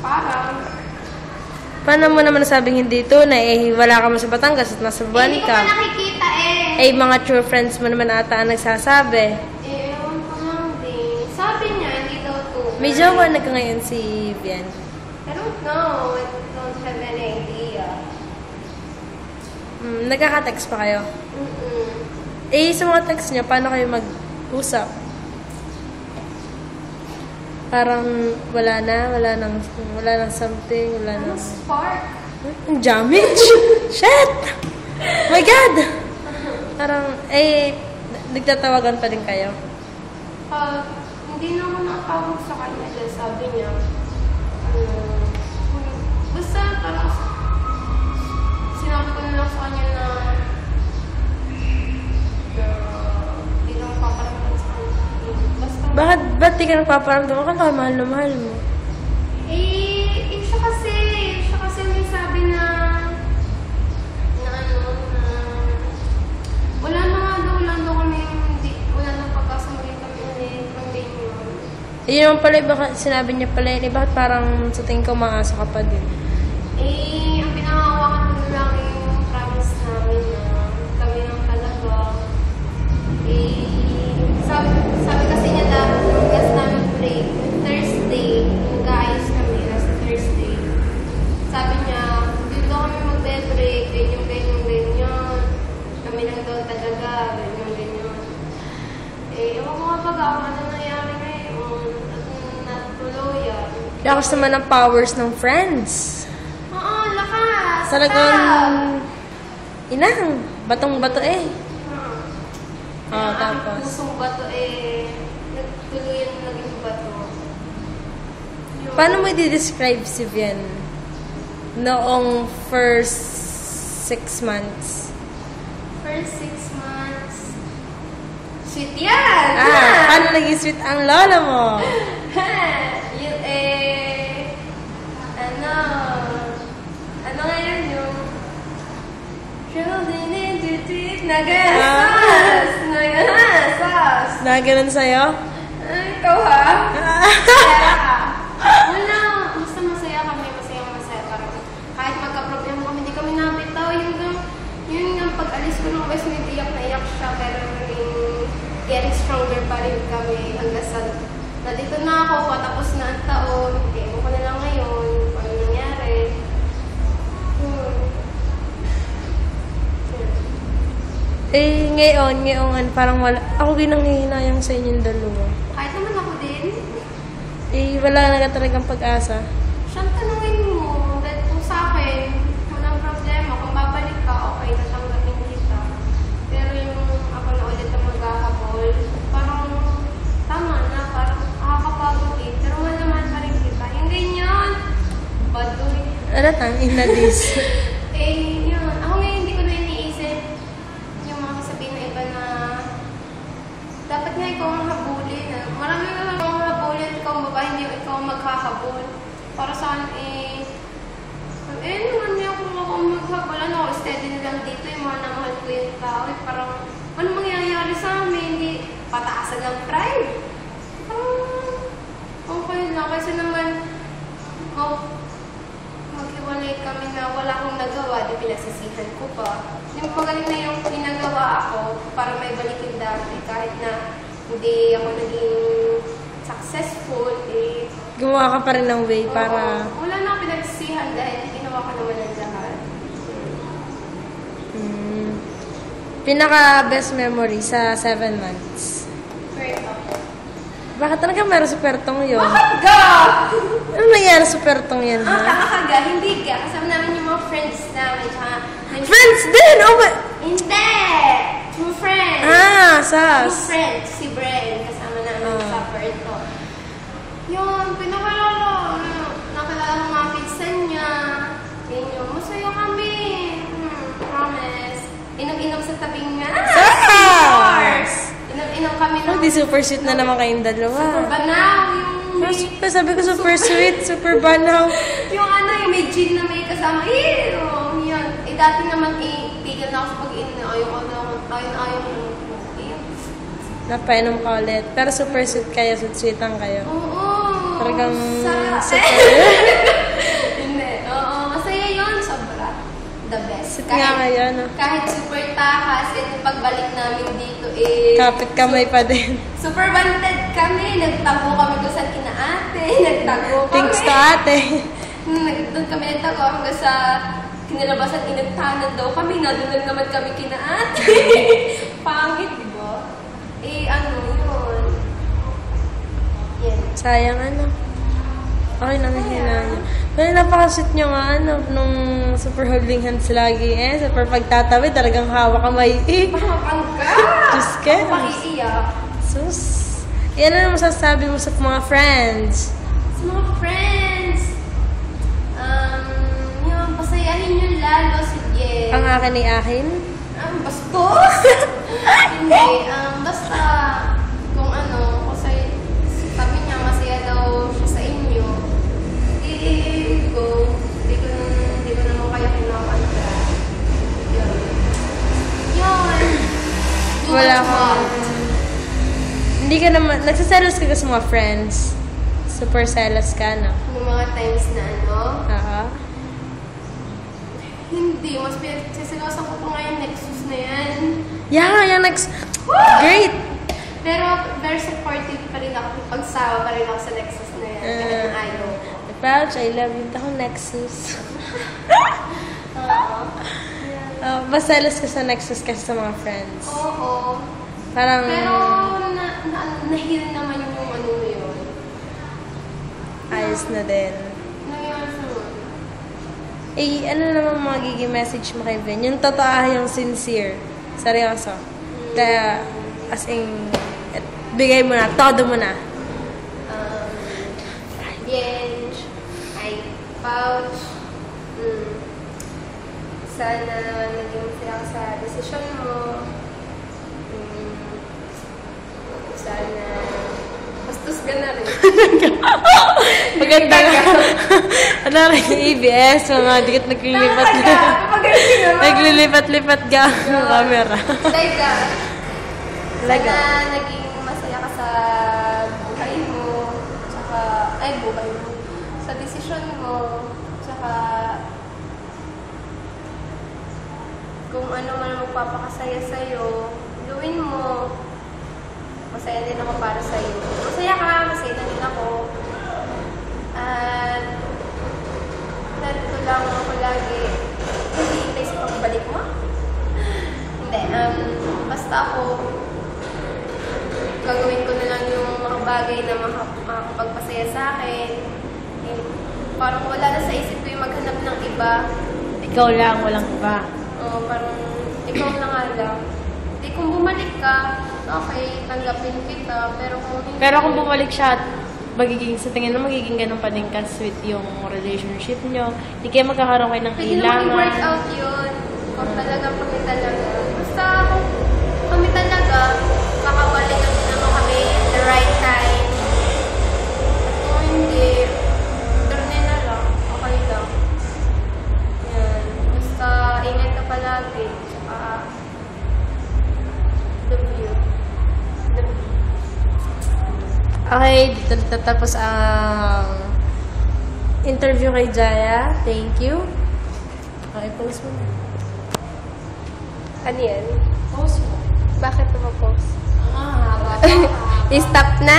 Parang. Paano mo naman nasabing hindi tunay? Eh, wala ka mo sa Batangas at nasa buwan Hindi ko ka. pa nakikita Eh, mga true friends mo naman ata ang nagsasabi. Ewan ko lang din. Sabi niya, hindi daw tunay. May jowa na ka ngayon si Vian. I don't know. I don't have any idea. Nagkaka-text pa kayo? Eh, sa mga text niya, paano kayo mag-usap? Parang wala nang something, wala nang... Spark. Ang damage! Shit! Oh my God! Parang, nagtatawagan pa din kayo? Hindi na ako nakatawag sa kanya dahil sabi niya, basta parang sinabi ko na lang sa kanya na hindi na ako paparamdam sa kanya. Basta, Ba't di ka nagpaparamdam? Akala mahal na mahal mo. siya kasi may sabi na wala na kami, wala na pagkasamuli kami ulit, from day yun. Yun naman pala, baka sinabi niya pala yun, bakit parang sa tingin ko maasa ka pa din? Ang pinakahawakan ko na lang yung promise namin na kami lang talaga. Sabi kasi niya dapat nung last namin break, Thursday, nag-aayos kami, last Thursday. Sabi niya, dito kami magbe-break, ganyan. Kami lang daw talaga, ganyan. Ewan ko nga pag-awa na nangyari ngayon at natuloy yan. Lakas naman ang powers ng friends. Oo, lakas! Talagang, inang, batong-bato eh. Tapos. Pusong bato nagtuluyan na naging bato. Paano mo i-describe si Vian noong first 6 months? First 6 months. Sweet yan! Paano naging sweet ang lola mo? Yun ano ngayon yung Shielding into teeth, nagasas! Na ganun sa'yo? Ikaw ha? Masaya ka. Wala. Basta masaya kami. Masaya. Parang kahit magka-problem kami, hindi kami nabitaw. Yun nga, pag-alis ko ng West, may iyak siya. Pero getting stronger pa rin kami hanggang sa nandito na ako, patapos na ang taon. Ewan ko na lang ngayon kung ano nangyari. Ngayon, parang wala. Ako din ang hihinayang sa inyong dalawa. Kahit naman ako din. Wala na talagang pag-asa. Siyang tanungin mo, dahil kung sa akin, walang problema. Kung babalik ka, okay, natanggapin kita. Pero yung ako na ulit ang maghahabol, parang tama na, parang nakakapagod eh. Pero naman pa rin kita. Yung ganyan, baduy. Tang ina this. Yun. Ako ngayon hindi ko na iniisip yung mga sasabihin na iba na dapat nga ikaw ang habulin. Marami na lang ang habulin, ikaw ang babae, hindi ikaw ang maghahabol. Para saan naman niya kung ako maghabol, steady na lang dito, yung mga namahal ko yung tao. Parang, ano mangyayari sa amin? Hindi pataasan ng pride. Okay lang. Kasi naman, maghiwalay kami na wala akong nagawa, di pinagsisihan ko pa. Yung magaling na yung pinagawa ako para may balikin dati, kahit na hindi ako naging successful, Gumawa ka pa rin ng way para... Wala na akong pinagsisihan dahil ginawa ko naman ang lahat. Pinaka-best memory sa 7 months. Bakit talaga meron sa pertong yun? Bakit ga? Ano nangyari sa pertong yan, ha? Tama ka ga, hindi ga. Kasama namin yung mga friends namin. Friends din! Oh my... Hindi! Yung friends. Yung Sas. friends. Si Bren. Kasama namin sa perto. Yun, pinakalala. Nakalala ng mga pinsan niya. Yun, masaya kami. Promise. Inom-inom sa tabing nga. Sas! Inom-inom kami ng... Di super sweet na naman kayong dalawa. Super banaw. Sabi ko super sweet, super banaw. Yung may gin na may kasama. Yan. Dati naman tigil na ako sa pag-inom. Ayaw. Napainom ka ulit. Pero super sweet kayo, sweet-sweetan kayo. Oo. Talagang Sarap. super. Hindi. Oo, masaya yun. Sobra. The best. Sit nga ngayon. Kahit super takas, and pagbalik namin dito is... Kapit kamay pa din. Super banded kami. Nagtago kami kung saan kina ate. Nagtago kami. Thanks to ate. Doon kami nagtago hanggang sa kinalabasan inagtanan daw kami. Nga doon naman kami kina ate. Pangit, di ba? Ano yun? Yan. Sayang Okay lang na hinanyo. Pero napakasit nyo nga nung super holding hands lagi super pagtatawid talagang hawak kamay Pangka! Diyos ka. Pakiiyak. Sus. Yan na masasabi mo sa mga friends. Sa mga friends, yun, pasayahin nyo lalo, sige. Ang akin ay akin. Bastos! Hindi, basta, kung kasi sabi niya, masaya daw siya sa inyo, go. Hindi ko naman kaya kinawan ka. Yun. Do Wala what you ka. want. Hindi ka naman, nagsaselos ka sa mga friends. Super selos ka, no? Yung mga times na Oo. hindi, mas pinagsiselosan ko pa nga yung Nexus na yan. Yeah, yung next. Great! Pero very supportive pa rin ako. Pagsawa pa rin ako sa Nexus na yan. Kahit na ayaw. Pouch, I love you. Ako Nexus. Maselos ka sa Nexus kasi sa mga friends. Oo. Parang... Pero na-heal naman yung yun. Ayos na din. Nangyari sa Ano naman magiging message mo kay Ben? Yung totoo, yung sincere. Seryoso. Kaya, as in, bigay mo na, todo mo na. Yenge, Pouch, sana naging masaya ka sa desisyon mo. Sana bastos ka na rin. Maganda ka. Ano rin yung ABS, mga dikit naglilipat-lipat. Naglilipat-lipat ka ng camera. Talaga. Talaga. Sana naging masaya ka sa buhay mo. Tsaka, buhay mo. Sa desisyon mo. Tsaka, kung ano man magpapakasaya sa'yo, gawin mo. Masaya din ako para sa'yo. Masaya ka, masaya na din ako. At, narito lang ako lagi. Hindi hintay sa pagbalik mo. Hindi, basta ako, gagawin ko na lang yung mga bagay na makakapagpasaya sa akin. Parang wala na sa isip ko yung maghanap ng iba. Ikaw lang, walang iba. Parang ikaw na nga lang. Di kung bumalik ka, okay, tanggapin kita. Pero kung bumalik siya at sa tingin mo magiging ganun pa din ka-sweet yung relationship nyo, hindi kayo magkakaroon kayo ng pwede kailangan. naman i-work out yun. Kung talagang kami talaga. Basta kung kami talaga, kakabalikan din naman kami at the right time. At kung hindi, turne na lang. Okay lang. Yan. Basta ingat ka palagi. Tsaka, love you. Love you. Okay, dito tatapos ang interview kay Jaya. Thank you. Okay, post mo na. Ano yan? Post mo. Bakit na ma-post? Ah, I-stop na?